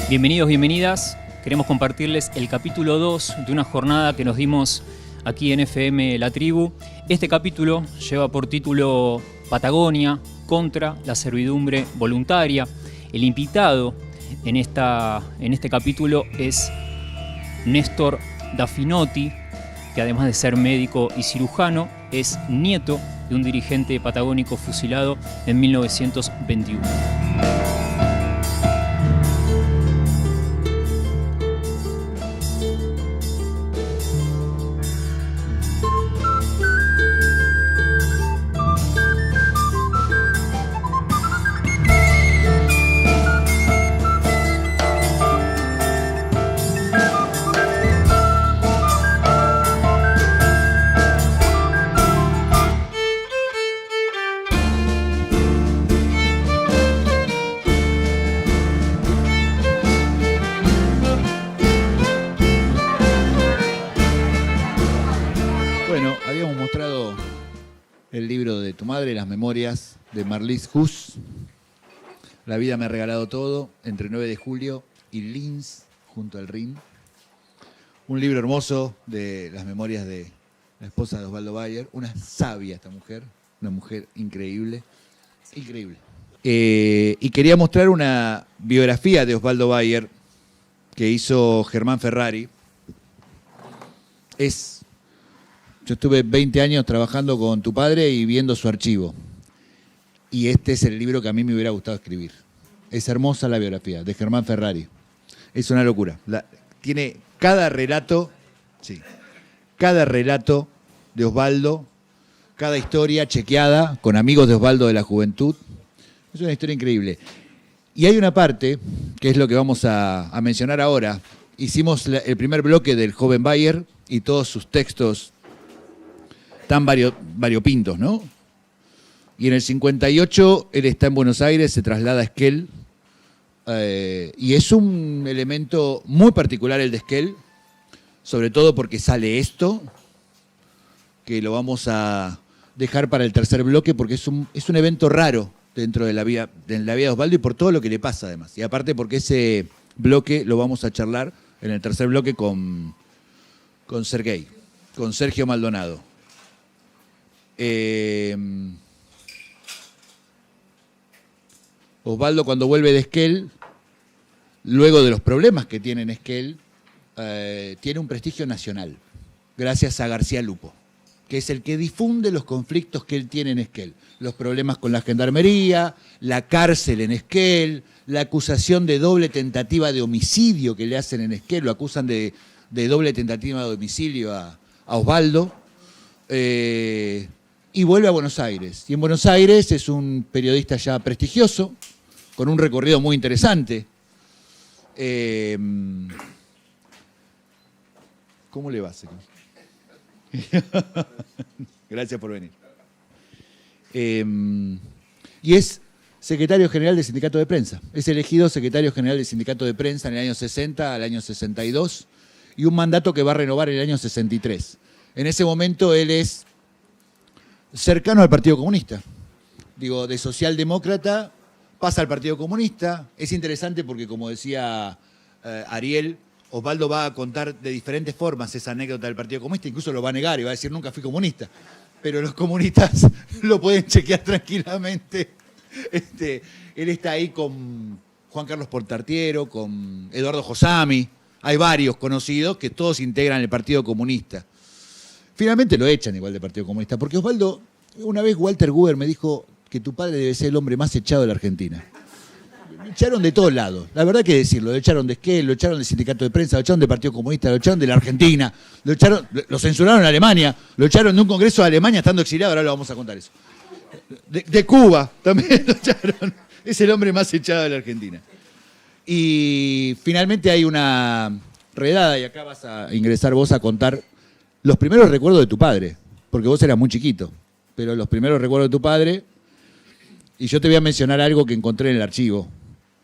Bienvenidos, bienvenidas. Queremos compartirles el capítulo 2 de una jornada que nos dimos aquí en FM La Tribu. Este capítulo lleva por título Patagonia contra la servidumbre voluntaria. El invitado en este capítulo es Néstor Daffinotti, que además de ser médico y cirujano, es nieto de un dirigente patagónico fusilado en 1921. Las memorias de Marlis Hus. La vida me ha regalado todo, entre 9 de julio y Linz, junto al Rin. Un libro hermoso de las memorias de la esposa de Osvaldo Bayer. Una sabia esta mujer, una mujer increíble. Increíble. Y quería mostrar una biografía de Osvaldo Bayer que hizo Germán Ferrari. Yo estuve 20 años trabajando con tu padre y viendo su archivo. Y este es el libro que a mí me hubiera gustado escribir. Es hermosa la biografía de Germán Ferrari. Es una locura. Tiene cada relato de Osvaldo, cada historia chequeada con amigos de Osvaldo de la juventud. Es una historia increíble. Y hay una parte, que es lo que vamos a mencionar ahora. Hicimos el primer bloque del joven Bayer y todos sus textos tan variopintos, ¿no? Y en el 58 él está en Buenos Aires, se traslada a Esquel, y es un elemento muy particular el de Esquel, sobre todo porque sale esto, que lo vamos a dejar para el tercer bloque, porque es un evento raro dentro de la vida de Osvaldo y por todo lo que le pasa además. Y aparte porque ese bloque lo vamos a charlar en el tercer bloque con Sergio Maldonado. Osvaldo, cuando vuelve de Esquel, luego de los problemas que tiene en Esquel, tiene un prestigio nacional, gracias a García Lupo, que es el que difunde los conflictos que él tiene en Esquel. Los problemas con la gendarmería, la cárcel en Esquel, la acusación de doble tentativa de homicidio que le hacen en Esquel, lo acusan de doble tentativa de homicidio a Osvaldo. Y vuelve a Buenos Aires. Y en Buenos Aires es un periodista ya prestigioso, con un recorrido muy interesante. ¿Cómo le va, señor? Gracias por venir. Y es secretario general del Sindicato de Prensa. Es elegido secretario general del Sindicato de Prensa en el año 60 al año 62, y un mandato que va a renovar en el año 63. En ese momento él es cercano al Partido Comunista. Digo, de socialdemócrata pasa al Partido Comunista. Es interesante porque, como decía Ariel, Osvaldo va a contar de diferentes formas esa anécdota del Partido Comunista, incluso lo va a negar y va a decir nunca fui comunista. Pero los comunistas lo pueden chequear tranquilamente. Él está ahí con Juan Carlos Portartiero, con Eduardo Josami. Hay varios conocidos que todos integran el Partido Comunista. Finalmente lo echan igual del Partido Comunista, porque Osvaldo, una vez Walter Guber me dijo que tu padre debe ser el hombre más echado de la Argentina. Lo echaron de todos lados, la verdad que decirlo, lo echaron de Esquel, lo echaron del Sindicato de Prensa, lo echaron del Partido Comunista, lo echaron de la Argentina, lo censuraron en Alemania, lo echaron de un congreso de Alemania estando exiliado, ahora lo vamos a contar eso. De Cuba también lo echaron, es el hombre más echado de la Argentina. Y finalmente hay una redada, y acá vas a ingresar vos a contar los primeros recuerdos de tu padre, porque vos eras muy chiquito, pero los primeros recuerdos de tu padre, y yo te voy a mencionar algo que encontré en el archivo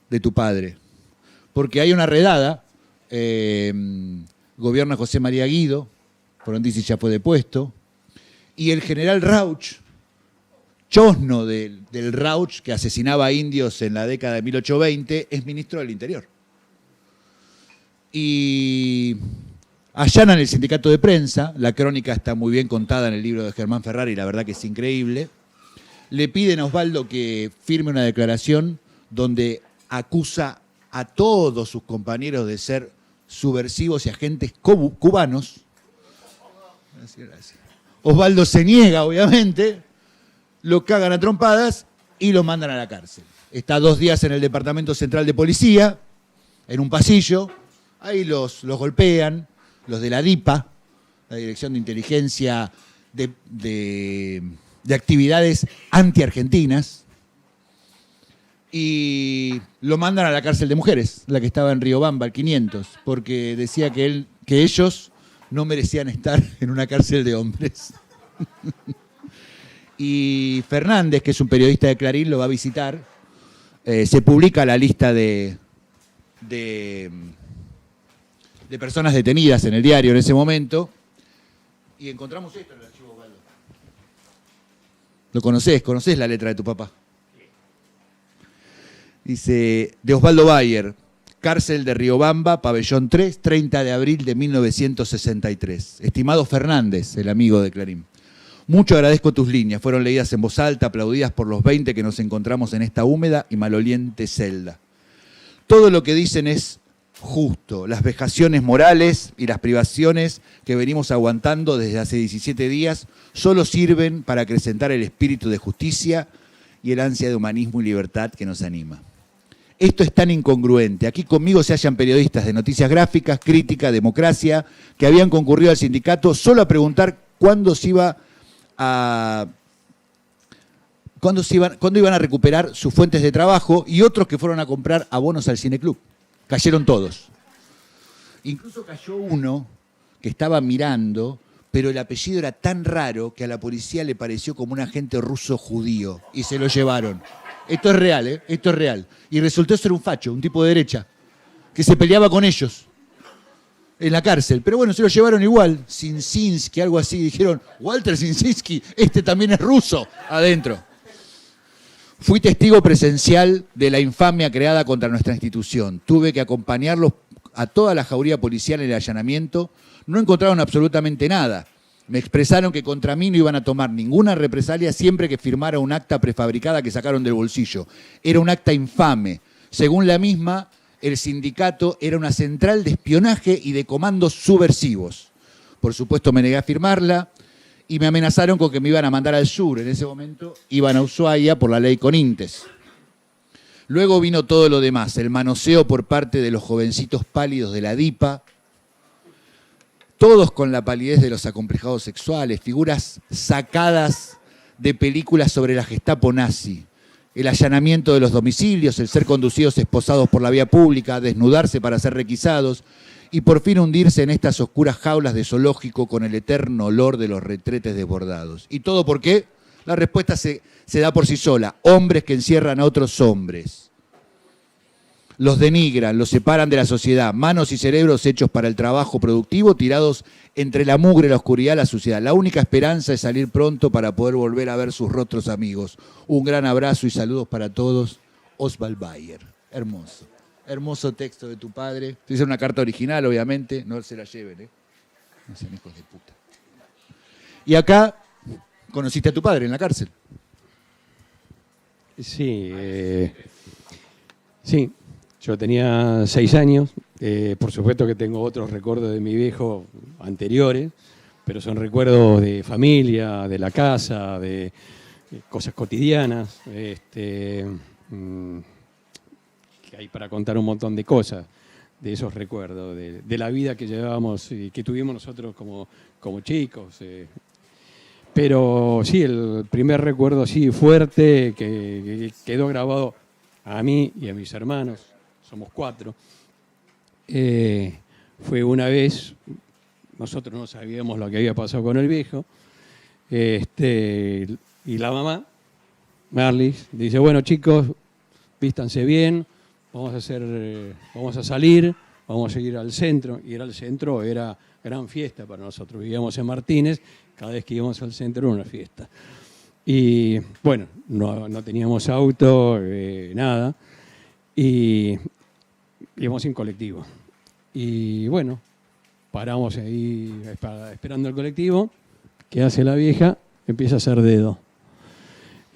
de tu padre, porque hay una redada, gobierna José María Guido, Frondizi ya fue depuesto, y el general Rauch, chosno del Rauch, que asesinaba a indios en la década de 1820, es ministro del Interior. y allanan el sindicato de prensa. La crónica está muy bien contada en el libro de Germán Ferrari, la verdad que es increíble. Le piden a Osvaldo que firme una declaración donde acusa a todos sus compañeros de ser subversivos y agentes cubanos. Gracias. Osvaldo se niega, obviamente, lo cagan a trompadas y lo mandan a la cárcel. Está 2 días en el Departamento Central de Policía, en un pasillo, ahí los golpean, los de la DIPA, la Dirección de Inteligencia de Actividades Antiargentinas, y lo mandan a la cárcel de mujeres, la que estaba en Riobamba, el 500, porque decía que ellos no merecían estar en una cárcel de hombres. Y Fernández, que es un periodista de Clarín, lo va a visitar. Se publica la lista de personas detenidas en el diario en ese momento. Y encontramos esto en el archivo Osvaldo. ¿Lo conocés? ¿Conocés la letra de tu papá? Dice, de Osvaldo Bayer, cárcel de Riobamba, pabellón 3, 30 de abril de 1963. Estimado Fernández, el amigo de Clarín. Mucho agradezco tus líneas, fueron leídas en voz alta, aplaudidas por los 20 que nos encontramos en esta húmeda y maloliente celda. Todo lo que dicen es justo, las vejaciones morales y las privaciones que venimos aguantando desde hace 17 días solo sirven para acrecentar el espíritu de justicia y el ansia de humanismo y libertad que nos anima. Esto es tan incongruente. Aquí conmigo se hallan periodistas de Noticias Gráficas, Crítica, Democracia, que habían concurrido al sindicato solo a preguntar cuándo iban a recuperar sus fuentes de trabajo, y otros que fueron a comprar abonos al Cineclub. Cayeron todos. Incluso cayó uno que estaba mirando, pero el apellido era tan raro que a la policía le pareció como un agente ruso judío y se lo llevaron. Esto es real, ¿eh? Esto es real. Y resultó ser un facho, un tipo de derecha, que se peleaba con ellos en la cárcel. Pero bueno, se lo llevaron igual. Sinsinski, algo así. Dijeron, Walter Sinsinski, este también es ruso, adentro. Fui testigo presencial de la infamia creada contra nuestra institución. Tuve que acompañarlos a toda la jauría policial en el allanamiento. No encontraron absolutamente nada. Me expresaron que contra mí no iban a tomar ninguna represalia siempre que firmara un acta prefabricada que sacaron del bolsillo. Era un acta infame. Según la misma, el sindicato era una central de espionaje y de comandos subversivos. Por supuesto me negué a firmarla y me amenazaron con que me iban a mandar al sur. En ese momento iban a Ushuaia por la ley Conintes. Luego vino todo lo demás, el manoseo por parte de los jovencitos pálidos de la DIPA, todos con la palidez de los acomplejados sexuales, figuras sacadas de películas sobre la Gestapo nazi, el allanamiento de los domicilios, el ser conducidos esposados por la vía pública, desnudarse para ser requisados y por fin hundirse en estas oscuras jaulas de zoológico con el eterno olor de los retretes desbordados. ¿Y todo por qué? La respuesta se da por sí sola. Hombres que encierran a otros hombres. Los denigran, los separan de la sociedad, manos y cerebros hechos para el trabajo productivo, tirados entre la mugre, la oscuridad, la suciedad. La única esperanza es salir pronto para poder volver a ver sus rostros amigos. Un gran abrazo y saludos para todos. Oswald Bayer. Hermoso. Hermoso texto de tu padre. Es una carta original, obviamente. No se la lleven, ¿eh? No sean hijos de puta. Y acá conociste a tu padre en la cárcel. Sí. Sí. Yo tenía 6 años, por supuesto que tengo otros recuerdos de mi viejo anteriores, pero son recuerdos de familia, de la casa, de cosas cotidianas, que hay para contar un montón de cosas, de esos recuerdos, de la vida que llevábamos y que tuvimos nosotros como chicos. Pero sí, el primer recuerdo así fuerte que quedó grabado a mí y a mis hermanos, somos 4, fue una vez, nosotros no sabíamos lo que había pasado con el viejo, y la mamá, Marlis, dice, bueno chicos, vístanse bien, vamos a salir, vamos a ir al centro, y el centro era gran fiesta para nosotros, vivíamos en Martínez, cada vez que íbamos al centro era una fiesta. Y bueno, no teníamos auto, nada, y íbamos en colectivo. Y bueno, paramos ahí esperando el colectivo. ¿Qué hace la vieja? Empieza a hacer dedo.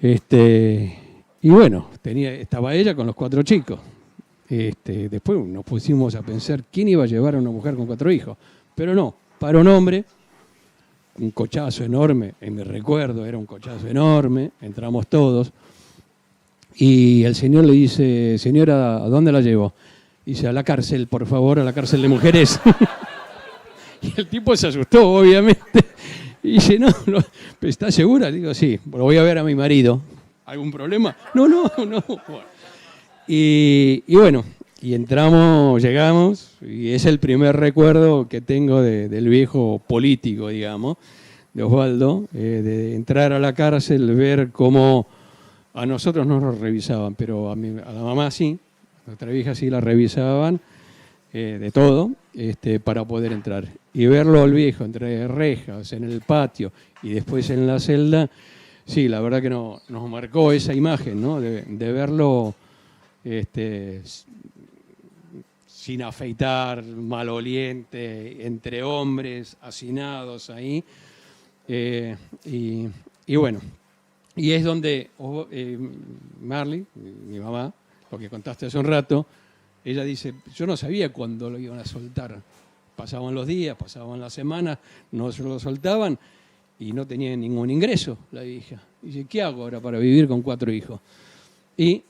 Y bueno, estaba ella con los 4 chicos. Después nos pusimos a pensar quién iba a llevar a una mujer con 4 hijos. Pero no, para un hombre, un cochazo enorme, en mi recuerdo era un cochazo enorme, entramos todos. Y el señor le dice, señora, ¿a dónde la llevo? Dice, a la cárcel, por favor, a la cárcel de mujeres. Y el tipo se asustó, obviamente. Y dice, no, ¿estás segura? Digo, sí, lo voy a ver a mi marido. ¿Algún problema? No. Bueno. Y bueno, y entramos, llegamos, y es el primer recuerdo que tengo del viejo político, digamos, de Osvaldo, de entrar a la cárcel, ver cómo a nosotros no nos revisaban, pero a la mamá sí, a nuestra vieja sí la revisaban, de todo, para poder entrar. Y verlo al viejo entre rejas, en el patio y después en la celda, sí, la verdad que nos marcó esa imagen, ¿no? De verlo sin afeitar, maloliente, entre hombres, hacinados ahí. Y bueno, y es donde Marley, mi mamá, lo que contaste hace un rato, ella dice, yo no sabía cuándo lo iban a soltar. Pasaban los días, pasaban las semanas, no se lo soltaban y no tenía ningún ingreso la hija. Dice, ¿qué hago ahora para vivir con 4 hijos? Y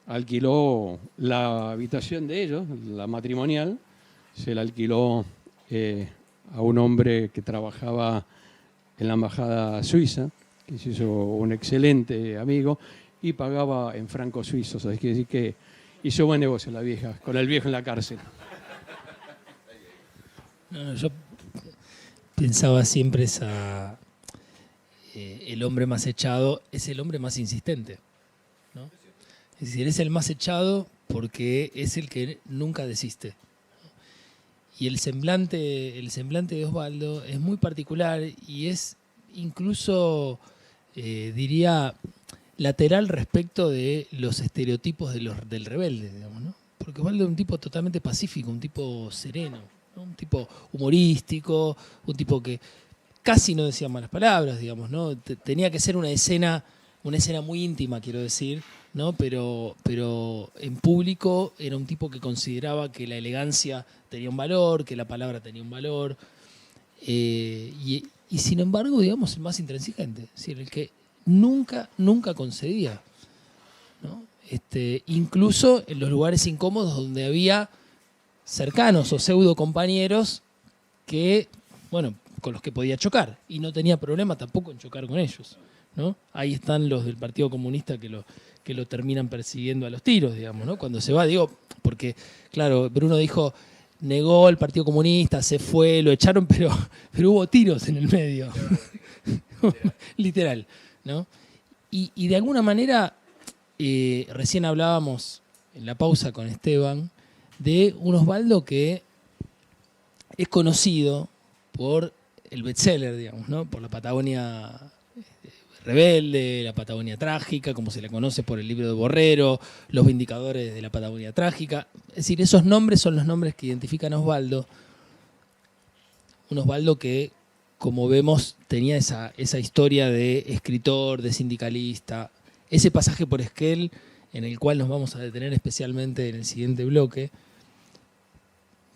alquiló la habitación de ellos, la matrimonial, se la alquiló a un hombre que trabajaba en la embajada suiza, que se hizo un excelente amigo y pagaba en francos suizos. Es decir, que hizo buen negocio la vieja, con el viejo en la cárcel. Yo pensaba siempre el hombre más echado es el hombre más insistente, ¿no? Es decir, es el más echado porque es el que nunca desiste. Y el semblante de Osvaldo es muy particular y es incluso, diría, lateral respecto de los estereotipos del rebelde, digamos, ¿no? Porque Osvaldo es un tipo totalmente pacífico, un tipo sereno, ¿no? Un tipo humorístico, un tipo que casi no decía malas palabras, digamos, ¿no? Tenía que ser una escena muy íntima, quiero decir, ¿no? Pero en público era un tipo que consideraba que la elegancia tenía un valor, que la palabra tenía un valor, y sin embargo, digamos, el más intransigente, es decir, el que nunca concedía, ¿no? Incluso en los lugares incómodos donde había cercanos o pseudo compañeros que, bueno, con los que podía chocar, y no tenía problema tampoco en chocar con ellos, ¿no? Ahí están los del Partido Comunista que lo terminan persiguiendo a los tiros, digamos, ¿no? Cuando se va, digo, porque, claro, Bruno dijo, negó el Partido Comunista, se fue, lo echaron, pero hubo tiros en el medio. Literal, ¿no? Y de alguna manera, recién hablábamos en la pausa con Esteban, de un Osvaldo que es conocido por el bestseller, digamos, ¿no? Por la Patagonia rebelde, la Patagonia trágica, como se la conoce por el libro de Borrero, los Vindicadores de la Patagonia trágica. Es decir, esos nombres son los nombres que identifican a Osvaldo. Un Osvaldo que, como vemos, tenía esa historia de escritor, de sindicalista, ese pasaje por Esquel, en el cual nos vamos a detener especialmente en el siguiente bloque,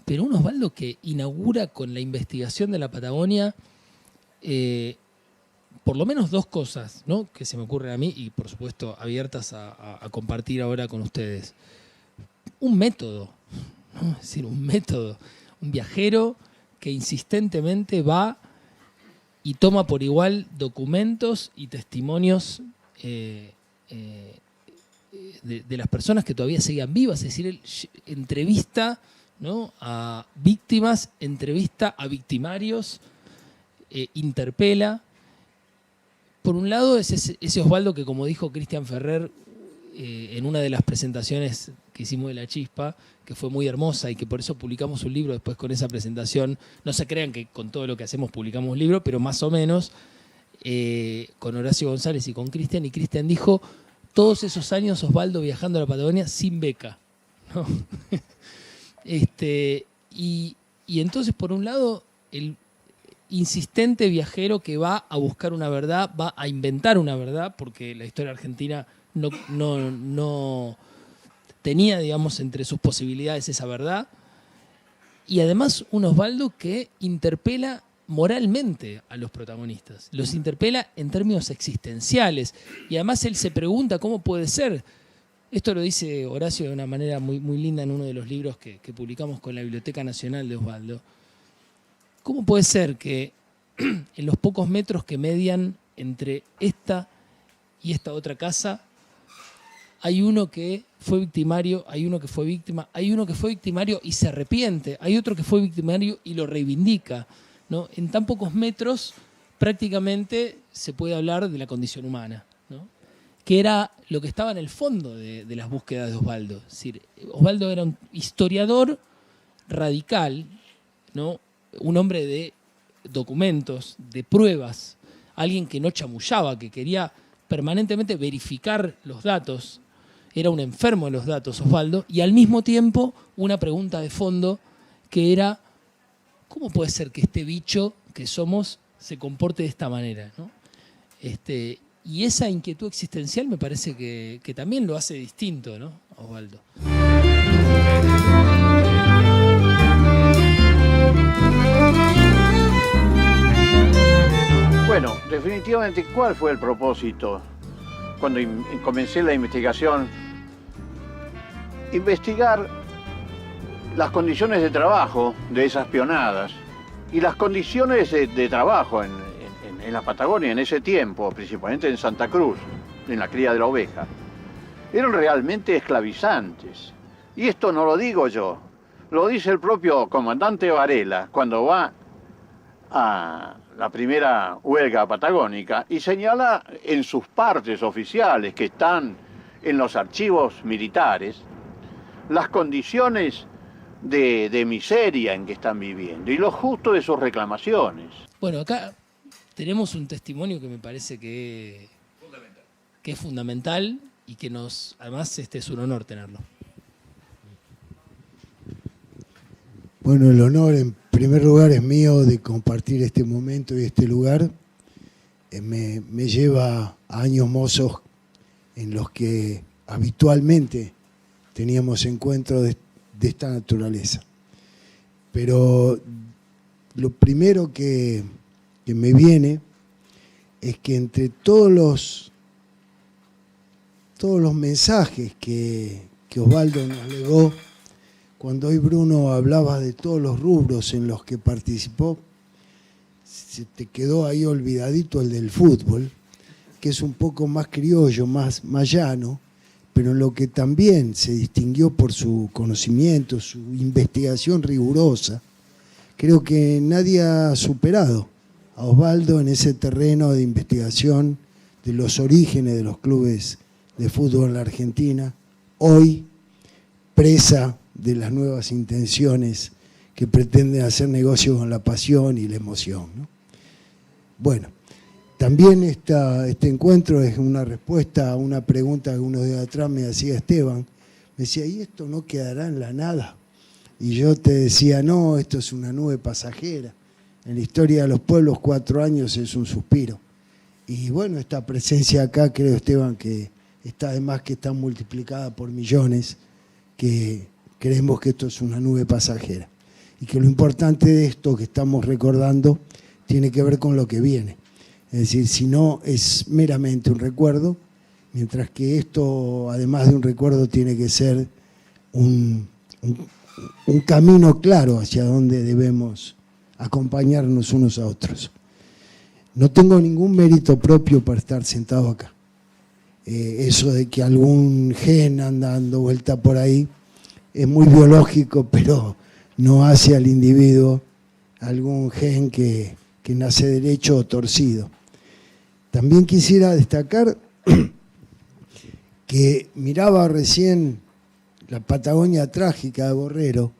pero un Osvaldo que inaugura con la investigación de la Patagonia por lo menos 2 cosas, ¿no?, que se me ocurren a mí y por supuesto abiertas a compartir ahora con ustedes. Un método, ¿no? Es decir, un método, un viajero que insistentemente va y toma por igual documentos y testimonios de las personas que todavía seguían vivas, es decir, él entrevista, ¿no?, a víctimas, entrevista a victimarios, interpela. Por un lado es ese Osvaldo que, como dijo Cristian Ferrer en una de las presentaciones que hicimos de La Chispa, que fue muy hermosa y que por eso publicamos un libro después con esa presentación. No se crean que con todo lo que hacemos publicamos un libro, pero más o menos con Horacio González y con Cristian. Y Cristian dijo, todos esos años Osvaldo viajando a la Patagonia sin beca, ¿no? Y entonces, por un lado, el insistente viajero que va a buscar una verdad, va a inventar una verdad, porque la historia argentina no tenía, digamos, entre sus posibilidades esa verdad. Y además un Osvaldo que interpela moralmente a los protagonistas, los interpela en términos existenciales. Y además él se pregunta cómo puede ser. Esto lo dice Horacio de una manera muy, muy linda en uno de los libros que publicamos con la Biblioteca Nacional de Osvaldo. ¿Cómo puede ser que en los pocos metros que median entre esta y esta otra casa hay uno que fue victimario, hay uno que fue víctima, hay uno que fue victimario y se arrepiente, hay otro que fue victimario y lo reivindica, ¿no? En tan pocos metros prácticamente se puede hablar de la condición humana, ¿no? Que era lo que estaba en el fondo de las búsquedas de Osvaldo. Es decir, Osvaldo era un historiador radical, ¿no? Un hombre de documentos, de pruebas, alguien que no chamullaba, que quería permanentemente verificar los datos. Era un enfermo de los datos, Osvaldo, y al mismo tiempo una pregunta de fondo que era: ¿cómo puede ser que este bicho que somos se comporte de esta manera, ¿no? Y esa inquietud existencial me parece que también lo hace distinto, ¿no?, a Osvaldo. Bueno, definitivamente, ¿cuál fue el propósito cuando comencé la investigación? Investigar las condiciones de trabajo de esas pionadas y las condiciones de trabajo en la Patagonia en ese tiempo, principalmente en Santa Cruz, en la cría de la oveja, eran realmente esclavizantes. Y esto no lo digo yo, lo dice el propio comandante Varela cuando va a la primera huelga patagónica y señala en sus partes oficiales que están en los archivos militares las condiciones de miseria en que están viviendo y lo justo de sus reclamaciones. Bueno, acá tenemos un testimonio que me parece que es fundamental y que además es un honor tenerlo. Bueno, el honor en primer lugar es mío de compartir este momento y este lugar. Me lleva a años mozos en los que habitualmente teníamos encuentros de esta naturaleza. Pero lo primero que me viene es que entre todos los mensajes que Osvaldo nos legó, cuando hoy Bruno hablaba de todos los rubros en los que participó, se te quedó ahí olvidadito el del fútbol, que es un poco más criollo, más llano, pero en lo que también se distinguió por su conocimiento, su investigación rigurosa. Creo que nadie ha superado a Osvaldo en ese terreno de investigación de los orígenes de los clubes de fútbol en la Argentina, hoy presa de las nuevas intenciones que pretenden hacer negocio con la pasión y la emoción, ¿no? Bueno, también este encuentro es una respuesta a una pregunta que unos días atrás me hacía Esteban. Me decía, ¿y esto no quedará en la nada? Y yo te decía, no, esto es una nube pasajera. En la historia de los pueblos, 4 años es un suspiro. Y bueno, esta presencia acá, creo, Esteban, que está además que está multiplicada por millones, que creemos que esto es una nube pasajera. Y que lo importante de esto que estamos recordando tiene que ver con lo que viene. Es decir, si no es meramente un recuerdo, mientras que esto, además de un recuerdo, tiene que ser un camino claro hacia donde debemos acompañarnos unos a otros. No tengo ningún mérito propio para estar sentado acá. Eso de que algún gen anda dando vuelta por ahí es muy biológico, pero no hace al individuo algún gen que nace derecho o torcido. También quisiera destacar que miraba recién la Patagonia trágica de Borrero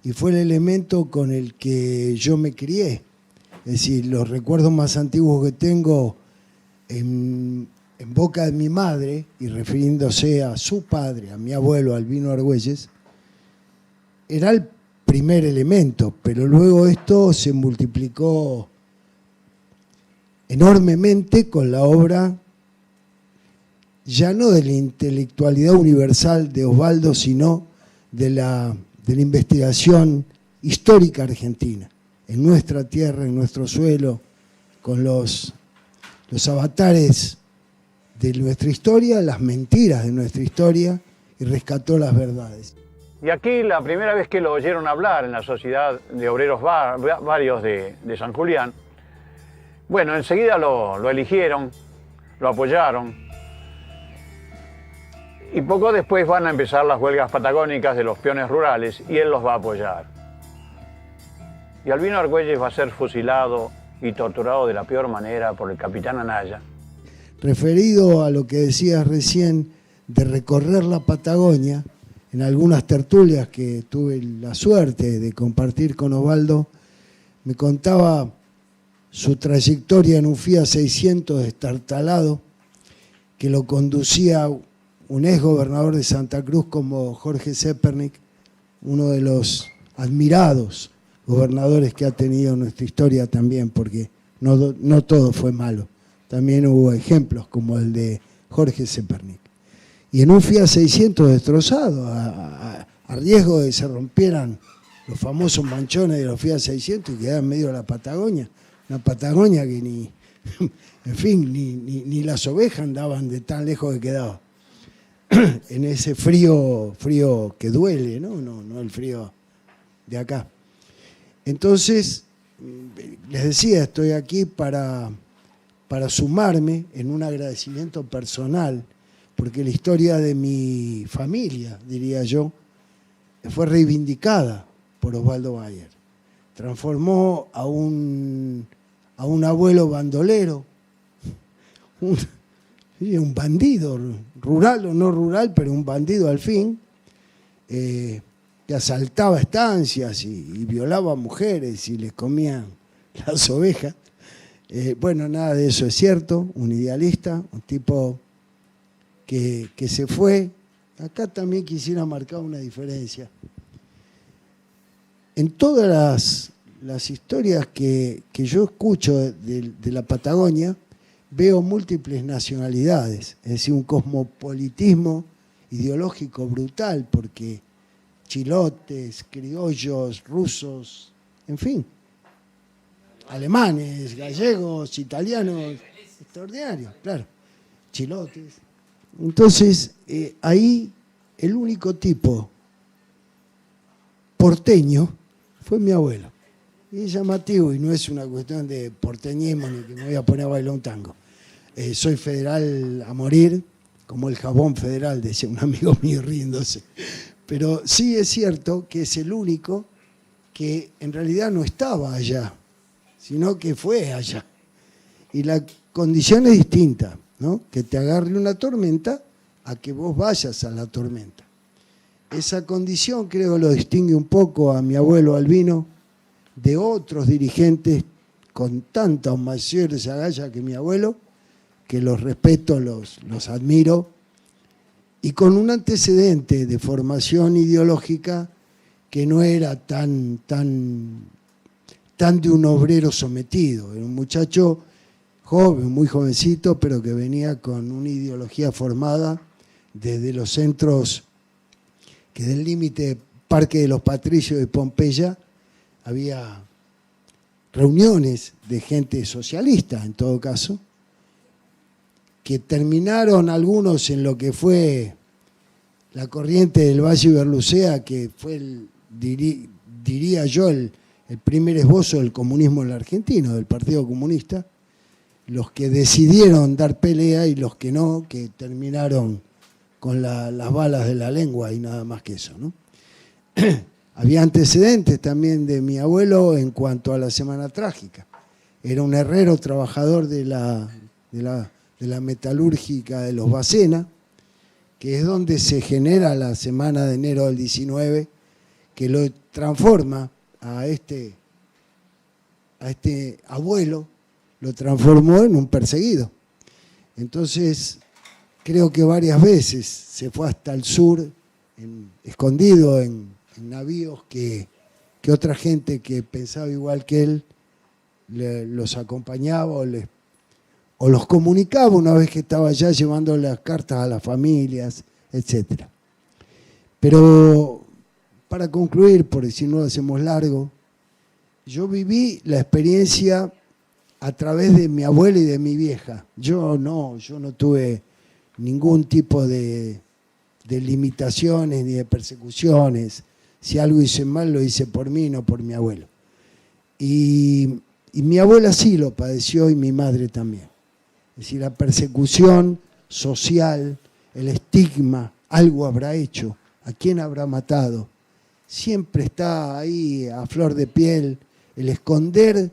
y fue el elemento con el que yo me crié. Es decir, los recuerdos más antiguos que tengo en boca de mi madre, y refiriéndose a su padre, a mi abuelo Albino Argüelles, era el primer elemento, pero luego esto se multiplicó enormemente con la obra, ya no de la intelectualidad universal de Osvaldo, sino de la investigación histórica argentina, en nuestra tierra, en nuestro suelo, con los avatares de nuestra historia, las mentiras de nuestra historia, y rescató las verdades. Y aquí la primera vez que lo oyeron hablar en la Sociedad de Obreros Varios de San Julián, bueno, enseguida lo eligieron, lo apoyaron, y poco después van a empezar las huelgas patagónicas de los peones rurales y él los va a apoyar. Y Albino Argüelles va a ser fusilado y torturado de la peor manera por el capitán Anaya. Referido a lo que decías recién de recorrer la Patagonia, en algunas tertulias que tuve la suerte de compartir con Osvaldo, me contaba su trayectoria en un Fiat 600 destartalado, que lo conducía un ex gobernador de Santa Cruz como Jorge Zepernik, uno de los admirados gobernadores que ha tenido nuestra historia también, porque no todo fue malo. También hubo ejemplos como el de Jorge Zepernik. Y en un Fiat 600 destrozado, a riesgo de que se rompieran los famosos manchones de los Fiat 600 y quedara en medio de la Patagonia. Una Patagonia que ni las ovejas andaban de tan lejos que quedaba. En ese frío que duele, no el frío de acá. Entonces, les decía, estoy aquí para sumarme en un agradecimiento personal, porque la historia de mi familia, diría yo, fue reivindicada por Osvaldo Bayer. Transformó a un abuelo bandolero, un bandido, rural o no rural, pero un bandido al fin, que asaltaba estancias y violaba mujeres y les comía las ovejas. Bueno, nada de eso es cierto, un idealista, un tipo que se fue. Acá también quisiera marcar una diferencia. En todas las historias que yo escucho de la Patagonia, veo múltiples nacionalidades, es decir, un cosmopolitismo ideológico brutal, porque chilotes, criollos, rusos, en fin, alemanes, gallegos, italianos, extraordinarios, claro, chilotes. Entonces, ahí el único tipo porteño fue mi abuelo. Y es llamativo, y no es una cuestión de porteñismo ni que me voy a poner a bailar un tango. Soy federal a morir, como el jabón federal, decía un amigo mío riéndose. Pero sí es cierto que es el único que en realidad no estaba allá, sino que fue allá. Y la condición es distinta, ¿no? Que te agarre una tormenta a que vos vayas a la tormenta. Esa condición creo lo distingue un poco a mi abuelo Albino de otros dirigentes con tanta o mayores agallas que mi abuelo, que los respeto, los admiro, y con un antecedente de formación ideológica que no era tan de un obrero sometido. Era un muchacho joven, muy jovencito, pero que venía con una ideología formada desde los centros que del límite Parque de los Patricios de Pompeya había reuniones de gente socialista, en todo caso, que terminaron algunos en lo que fue la corriente del Valle Berlucea, que fue, diría yo, el primer esbozo del comunismo en la Argentina, del Partido Comunista, los que decidieron dar pelea y los que no, que terminaron con las balas de la lengua y nada más que eso, ¿no? Había antecedentes también de mi abuelo en cuanto a la Semana Trágica. Era un herrero trabajador de la metalúrgica de los Bacena, que es donde se genera la Semana de enero del 19, que lo transforma a este abuelo, lo transformó en un perseguido. Entonces, creo que varias veces se fue hasta el sur, escondido en navíos que que otra gente que pensaba igual que él los acompañaba o los comunicaba una vez que estaba allá llevando las cartas a las familias, etc. Pero para concluir, porque si no lo hacemos largo, yo viví la experiencia a través de mi abuela y de mi vieja. Yo no tuve ningún tipo de limitaciones ni de persecuciones. Si algo hice mal, lo hice por mí, no por mi abuelo. Y mi abuela sí lo padeció y mi madre también. Es decir, la persecución social, el estigma, algo habrá hecho, a quién habrá matado. Siempre está ahí a flor de piel el esconder.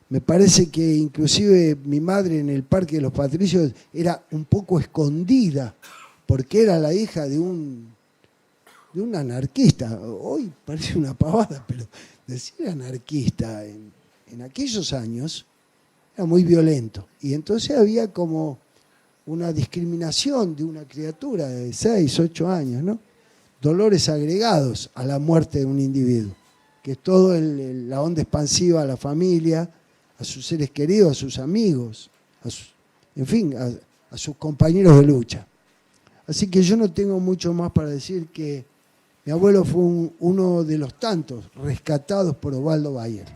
Me parece que inclusive mi madre en el Parque de los Patricios era un poco escondida, porque era la hija de un anarquista. Hoy parece una pavada, pero decir anarquista en aquellos años era muy violento. Y entonces había como una discriminación de una criatura de 6, 8 años, ¿no? Dolores agregados a la muerte de un individuo, que es todo la onda expansiva a la familia, a sus seres queridos, a sus amigos, en fin, a sus compañeros de lucha. Así que yo no tengo mucho más para decir que mi abuelo fue uno de los tantos rescatados por Osvaldo Bayer.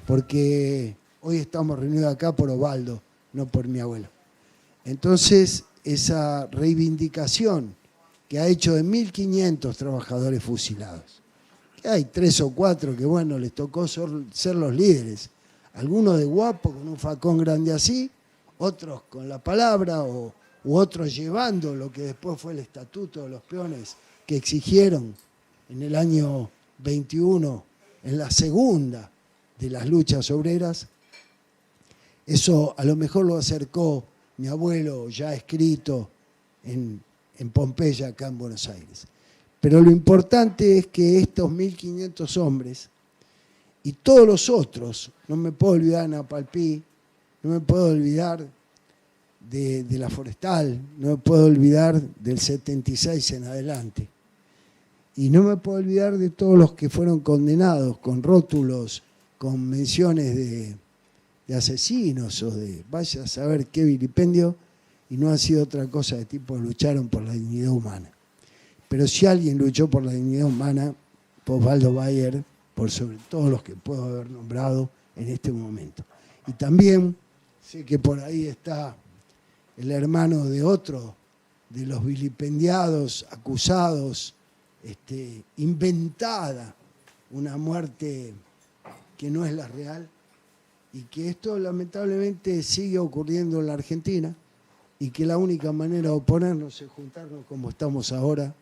Porque hoy estamos reunidos acá por Osvaldo, no por mi abuelo. Entonces, esa reivindicación que ha hecho de 1.500 trabajadores fusilados, que hay 3 o 4 que, bueno, les tocó ser los líderes, algunos de guapo, con un facón grande así, otros con la palabra, u otros llevando lo que después fue el estatuto de los peones que exigieron en el año 21, en la segunda de las luchas obreras. Eso a lo mejor lo acercó mi abuelo, ya escrito en Pompeya, acá en Buenos Aires. Pero lo importante es que estos 1.500 hombres y todos los otros, no me puedo olvidar de Napalpí, no me puedo olvidar de la Forestal, no me puedo olvidar del 76 en adelante, y no me puedo olvidar de todos los que fueron condenados con rótulos, con menciones de asesinos o de vaya a saber qué vilipendio, y no ha sido otra cosa de tipo que lucharon por la dignidad humana. Pero si alguien luchó por la dignidad humana, fue Osvaldo Bayer, por sobre todos los que puedo haber nombrado en este momento. Y también sé que por ahí está el hermano de otro de los vilipendiados, acusados, inventada, una muerte que no es la real, y que esto lamentablemente sigue ocurriendo en la Argentina, y que la única manera de oponernos es juntarnos como estamos ahora.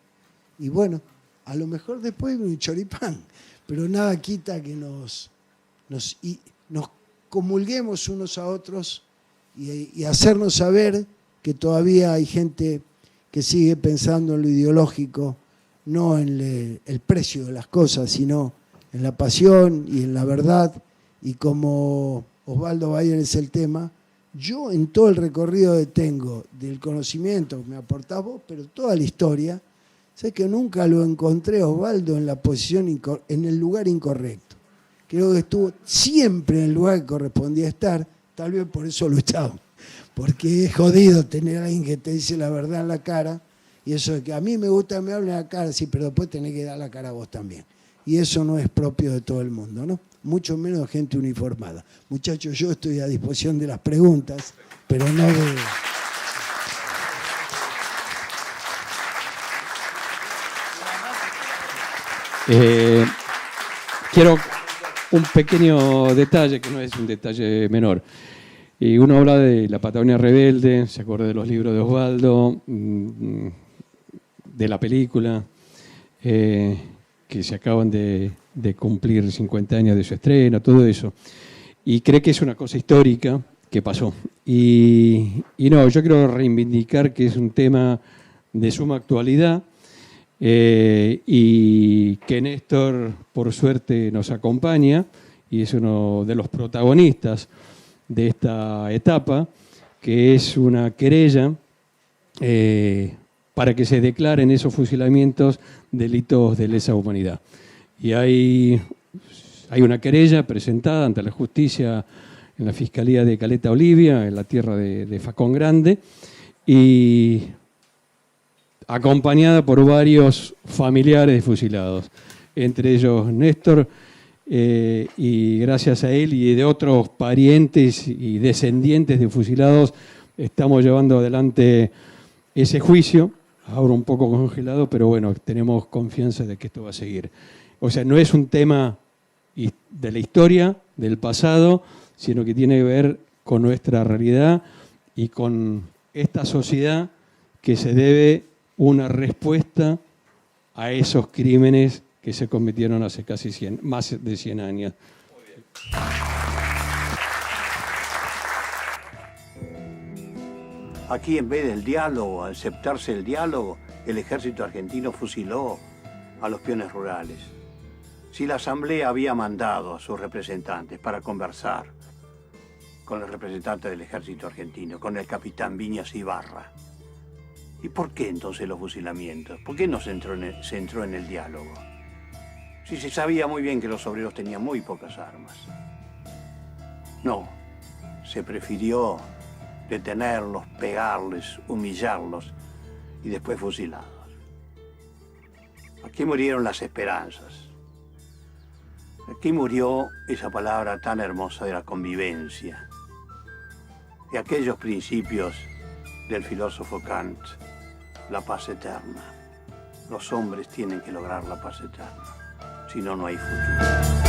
Y bueno, a lo mejor después un choripán, pero nada quita que nos comulguemos unos a otros y hacernos saber que todavía hay gente que sigue pensando en lo ideológico, no en el precio de las cosas, sino en la pasión y en la verdad. Y como Osvaldo Bayer es el tema, yo en todo el recorrido que tengo del conocimiento que me aportás vos, pero toda la historia, sé que nunca lo encontré a Osvaldo en la posición, en el lugar incorrecto. Creo que estuvo siempre en el lugar que correspondía estar, tal vez por eso luchamos. Porque es jodido tener a alguien que te dice la verdad en la cara, y eso de que a mí me gusta que me hablen en la cara, sí, pero después tenés que dar la cara a vos también. Y eso no es propio de todo el mundo, ¿no? Mucho menos de gente uniformada. Muchachos, yo estoy a disposición de las preguntas, pero no de... Quiero un pequeño detalle, que no es un detalle menor. Y uno habla de la Patagonia Rebelde, se acuerda de los libros de Osvaldo, de la película, que se acaban de cumplir 50 años de su estreno, todo eso. Y cree que es una cosa histórica que pasó. Y no, yo quiero reivindicar que es un tema de suma actualidad, y que Néstor, por suerte, nos acompaña y es uno de los protagonistas de esta etapa, que es una querella para que se declaren esos fusilamientos delitos de lesa humanidad. Y hay una querella presentada ante la justicia en la Fiscalía de Caleta Olivia, en la tierra de Facón Grande, y acompañada por varios familiares de fusilados, entre ellos Néstor, y gracias a él y de otros parientes y descendientes de fusilados estamos llevando adelante ese juicio, ahora un poco congelado, pero bueno, tenemos confianza de que esto va a seguir. O sea, no es un tema de la historia, del pasado, sino que tiene que ver con nuestra realidad y con esta sociedad que se debe una respuesta a esos crímenes que se cometieron hace casi más de 100 años. Aquí, en vez del diálogo, al aceptarse el diálogo, el ejército argentino fusiló a los peones rurales. Si la Asamblea había mandado a sus representantes para conversar con el representante del ejército argentino, con el capitán Viñas Ibarra, ¿y por qué entonces los fusilamientos? ¿Por qué no se entró en el diálogo? Si se sabía muy bien que los obreros tenían muy pocas armas. No, se prefirió detenerlos, pegarles, humillarlos y después fusilarlos. Aquí murieron las esperanzas. Aquí murió esa palabra tan hermosa de la convivencia, de aquellos principios del filósofo Kant, la paz eterna. Los hombres tienen que lograr la paz eterna, si no, no hay futuro.